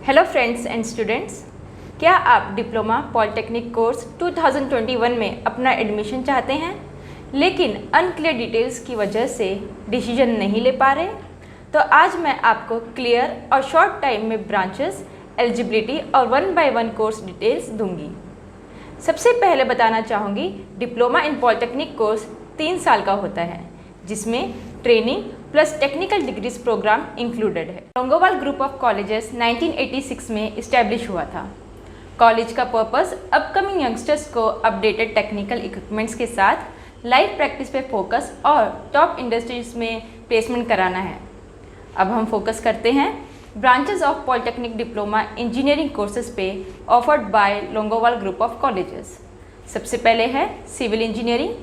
Hello friends and students, क्या आप diploma polytechnic course 2021 में अपना एडमिशन चाहते हैं लेकिन अनक्लियर डिटेल्स की वजह से डिसीजन नहीं ले पा रहे? तो आज मैं आपको क्लियर और शॉर्ट टाइम में ब्रांचेस, एलिजिबिलिटी और 1 by 1 कोर्स डिटेल्स दूंगी। सबसे पहले बताना चाहूँगी, डिप्लोमा इन पॉलिटेक्निक कोर्स 3 साल का होता है जिसमें training plus technical degrees programme included है। लोंगोवाल ग्रुप ऑफ कॉलेजेस 1986 में इस्टेब्लिश हुआ था। कॉलेज का पर्पस अपकमिंग यंगस्टर्स को अपडेटेड टेक्निकल इक्विपमेंट्स के साथ लाइव प्रैक्टिस पे फोकस और टॉप इंडस्ट्रीज में प्लेसमेंट कराना है। अब हम फोकस करते हैं branches of polytechnic diploma engineering courses पे offered by Longowal group of colleges. सबसे पहले है civil engineering,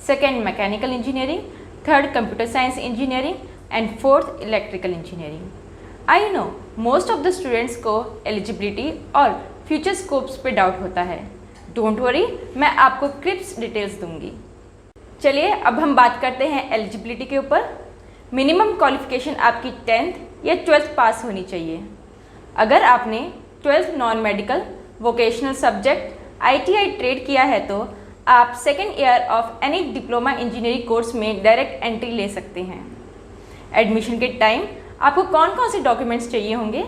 second mechanical engineering, third computer science engineering and fourth electrical engineering. I know most of the students को eligibility और future scopes पे doubt होता है। Don't worry, मैं आपको क्रिप्स डिटेल्स दूंगी। चलिए अब हम बात करते हैं एलिजिबिलिटी के ऊपर। मिनिमम क्वालिफिकेशन आपकी 10th या 12th पास होनी चाहिए। अगर आपने 12th non medical, vocational subject, ITI trade किया है तो आप second year of any diploma engineering course में डायरेक्ट एंट्री ले सकते हैं। एडमिशन के टाइम आपको कौन कौन से डॉक्यूमेंट्स चाहिए होंगे?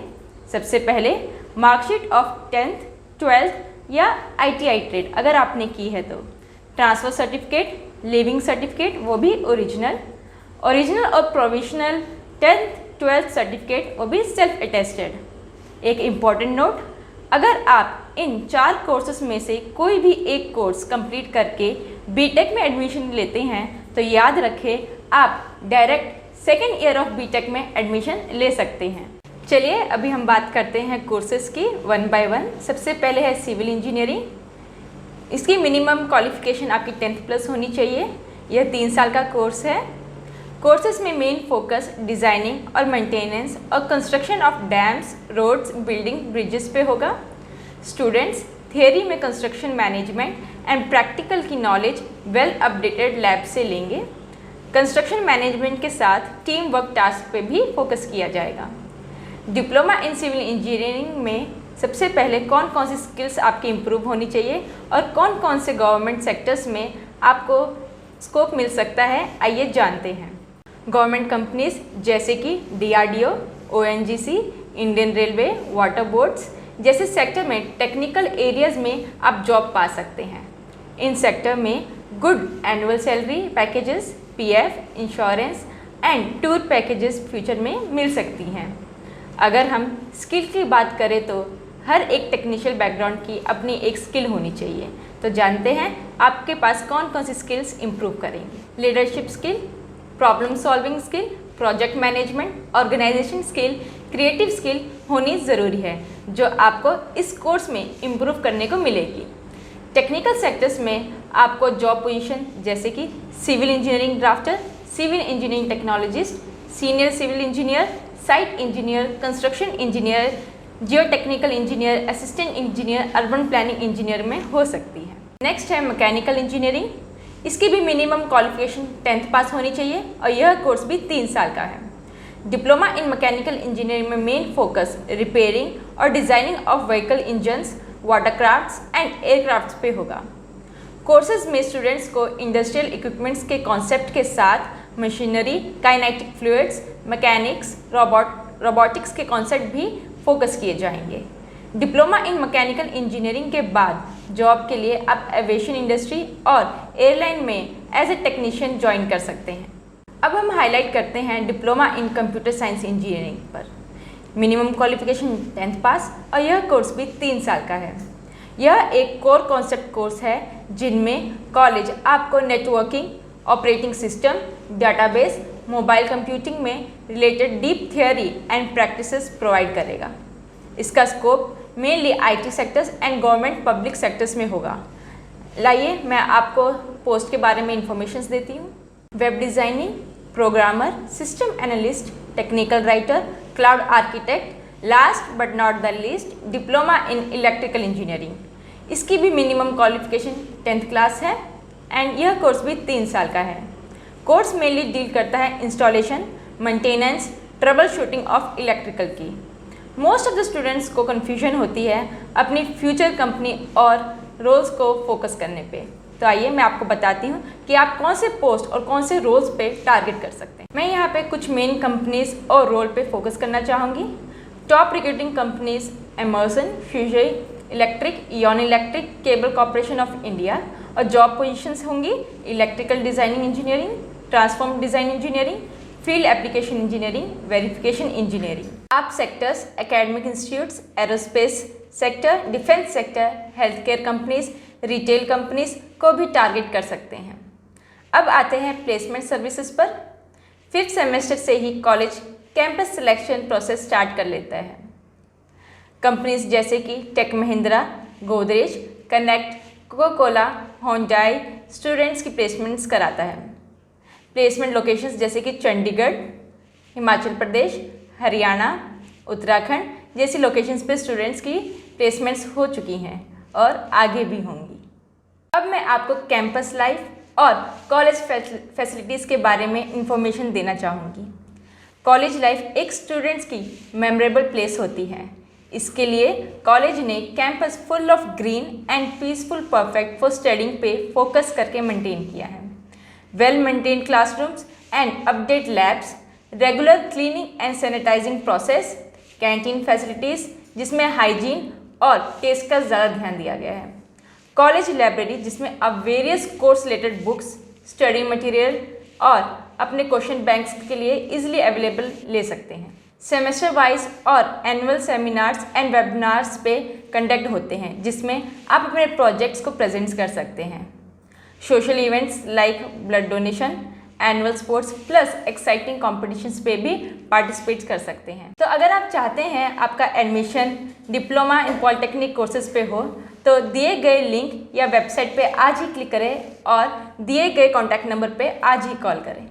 सबसे पहले मार्कशीट ऑफ 10th, 12th या ITI ट्रेड अगर आपने की है तो, ट्रांसफ़र सर्टिफिकेट, लिविंग सर्टिफिकेट वो भी ओरिजिनल और प्रोविजनल 10th, 12th सर्टिफिकेट वो भी सेल्फ अटेस्टेड। एक इम्पॉर्टेंट नोट, अगर आप इन 4 कोर्सेस में से कोई भी एक कोर्स कंप्लीट करके बीटेक में एडमिशन लेते हैं तो याद रखें आप direct second year of B Tech में एडमिशन ले सकते हैं। चलिए अभी हम बात करते हैं कोर्सेज की 1 by 1। सबसे पहले है सिविल इंजीनियरिंग। इसकी मिनिमम क्वालिफिकेशन आपकी 10th प्लस होनी चाहिए। यह 3 साल का कोर्स है। कोर्सेज में मेन फोकस डिज़ाइनिंग और मेंटेनेंस और construction of dams, roads, building, bridges पे होगा। स्टूडेंट्स थियोरी में कंस्ट्रक्शन मैनेजमेंट एंड प्रैक्टिकल की नॉलेज वेल अपडेटेड लैब से लेंगे। कंस्ट्रक्शन मैनेजमेंट के साथ टीम वर्क टास्क पे भी फोकस किया जाएगा। डिप्लोमा इन सिविल इंजीनियरिंग में सबसे पहले कौन कौन सी स्किल्स आपकी इम्प्रूव होनी चाहिए और कौन कौन से गवर्नमेंट सेक्टर्स में आपको स्कोप मिल सकता है, आइए जानते हैं। गवर्नमेंट कंपनीज जैसे कि DRDO, ONGC, Indian railway, water boards जैसे सेक्टर में टेक्निकल एरियाज में आप जॉब पा सकते हैं। इन सेक्टर में good annual salary packages, PF, insurance and tour packages future में मिल सकती हैं। अगर हम स्किल की बात करें तो हर एक टेक्निशियल बैकग्राउंड की अपनी एक स्किल होनी चाहिए। तो जानते हैं आपके पास कौन कौन सी स्किल्स इम्प्रूव करेंगी। Leadership skill, problem solving skill, project management, organisation skill, creative skill होनी ज़रूरी है जो आपको इस कोर्स में इम्प्रूव करने को मिलेगी। टेक्निकल सेक्टर्स में आपको जॉब पोजीशन जैसे कि civil engineering drafter, civil engineering technologist, senior civil engineer, site engineer, construction engineer, geo technical engineer, assistant engineer, urban planning engineer में हो सकती है। नेक्स्ट है मैकेनिकल इंजीनियरिंग। इसकी भी मिनिमम क्वालिफिकेशन 10th पास होनी चाहिए और यह कोर्स भी 3 साल का है। डिप्लोमा इन मैकेनिकल इंजीनियरिंग में मेन फोकस रिपेयरिंग और designing of vehicle engines, watercrafts and aircrafts पे होगा। कोर्सेज में स्टूडेंट्स को इंडस्ट्रियल इक्विपमेंट्स के कॉन्सेप्ट के साथ machinery, kinetic fluids, mechanics, robotics के कॉन्सेप्ट भी फोकस किए जाएंगे। डिप्लोमा इन मैकेनिकल इंजीनियरिंग के बाद जॉब के लिए आप एविएशन इंडस्ट्री और एयरलाइन में एज ए टेक्नीशियन ज्वाइन कर सकते हैं। अब हम हाईलाइट करते हैं diploma in computer science engineering पर। मिनिमम क्वालिफिकेशन 10th पास और यह कोर्स भी 3 साल का है। यह एक कोर कॉन्सेप्ट कोर्स है जिनमें कॉलेज आपको networking, operating system, database, mobile computing में related deep theory and practices provide करेगा। इसका scope mainly IT sectors and government public sectors में होगा। लाइए मैं आपको पोस्ट के बारे में इंफॉर्मेशन देती हूँ। Web designing, programmer, system analyst, technical writer, cloud architect, last but not the least diploma in electrical engineering. इसकी भी मिनिमम क्वालिफिकेशन 10th क्लास है एंड यह कोर्स भी 3 साल का है। कोर्स मेनली डील करता है installation, maintenance, trouble shooting of electrical की। मोस्ट ऑफ द स्टूडेंट्स को कन्फ्यूजन होती है अपनी फ्यूचर कंपनी और रोल्स को फोकस करने पे। तो आइए मैं आपको बताती हूँ कि आप कौन से पोस्ट और कौन से रोल्स पे टारगेट कर सकते हैं। मैं यहाँ पे कुछ मेन कंपनीज और रोल पे फोकस करना चाहूँगी। Top recruiting companies Emerson, Fuji electric, Eon electric, cable corporation of India. और जॉब पोजीशंस होंगी electrical designing engineering, transform design engineering, field application engineering, verification engineering. आप sectors academic institutes, aerospace sector, defence sector, health care companies, retail companies को भी target कर सकते हैं। अब आते हैं प्लेसमेंट सर्विसेज पर। 5th सेमेस्टर से ही college campus selection process start कर लेता है। कंपनीज जैसे कि tech Mahindra, Godrej, Connect, Coca Cola, Hyundai students की प्लेसमेंट्स कराता है। प्लेसमेंट लोकेशंस जैसे कि चंडीगढ़, हिमाचल प्रदेश, हरियाणा, उत्तराखंड जैसी लोकेशंस पे स्टूडेंट्स की प्लेसमेंट्स हो चुकी हैं और आगे भी होंगी। अब मैं आपको कैंपस लाइफ और कॉलेज फैसिलिटीज़ के बारे में इंफॉर्मेशन देना चाहूँगी। कॉलेज लाइफ एक स्टूडेंट्स की मेमोरेबल प्लेस होती है। इसके लिए कॉलेज ने campus full of green and peaceful perfect for studying पे फोकस करके मेंटेन किया है। Well maintained classrooms and update labs, regular cleaning and sanitising process, canteen facilities जिसमें हाइजीन और टेस्ट का ज़्यादा ध्यान दिया गया है। कॉलेज लाइब्रेरी जिसमें आप various course related books, study material और अपने क्वेश्चन बैंक्स के लिए इजीली अवेलेबल ले सकते हैं। सेमेस्टर वाइज और एनुअल सेमिनार्स एंड वेबिनार्स पे कंडक्ट होते हैं जिसमें आप अपने प्रोजेक्ट्स को प्रेजेंट कर सकते हैं। Social events like blood donation, annual sports plus exciting competitions पे भी पार्टिसिपेट कर सकते हैं। तो अगर आप चाहते हैं आपका admission diploma in polytechnic courses पे हो तो दिए गए लिंक या वेबसाइट पे आज ही क्लिक करें और दिए गए कॉन्टैक्ट नंबर पे आज ही कॉल करें।